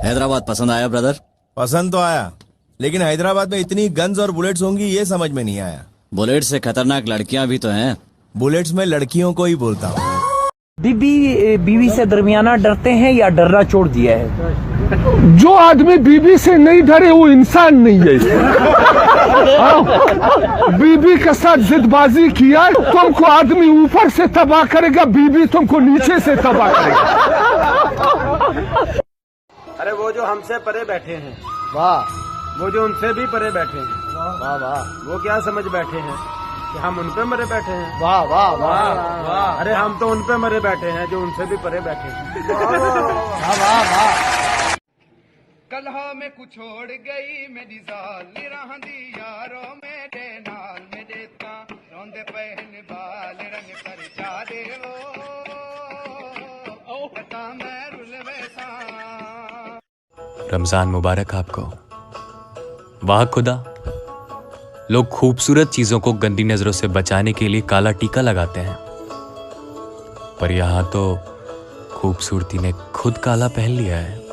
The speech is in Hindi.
हैदराबाद पसंद आया ब्रदर? पसंद तो आया, लेकिन हैदराबाद में इतनी गन्स और बुलेट्स होंगी ये समझ में नहीं आया। बुलेट से खतरनाक लड़कियां भी तो हैं। बुलेट्स में लड़कियों को ही बोलता हूँ। बीवी से दरमियाना डरते हैं या डरना छोड़ दिया है? जो आदमी बीवी से नहीं डरे वो इंसान नहीं है। बीवी के साथ जिदबाजी किया तुमको आदमी ऊपर से तबाह करेगा, बीवी तुमको नीचे से तबाह करेगा। अरे वो जो हमसे परे बैठे हैं, वाह। वो जो उनसे भी परे बैठे हैं, वाह वाह वो क्या समझ बैठे हैं कि हम उन पे मरे बैठे हैं? वाह वाह वाह अरे हम तो उन पे मरे बैठे हैं जो उनसे भी परे बैठे हैं। वाह वाह वाह। कलहा में कुछ छोड़ गई मेरी जाल निराह दी यारों मेरे नाल मेरे ता रोंदे पहन बाल रंग पर जा दे वो पता मैं रुलवे सा। रमजान मुबारक आपको। वाह खुदा, लोग खूबसूरत चीजों को गंदी नजरों से बचाने के लिए काला टीका लगाते हैं, पर यहां तो खूबसूरती ने खुद काला पहन लिया है।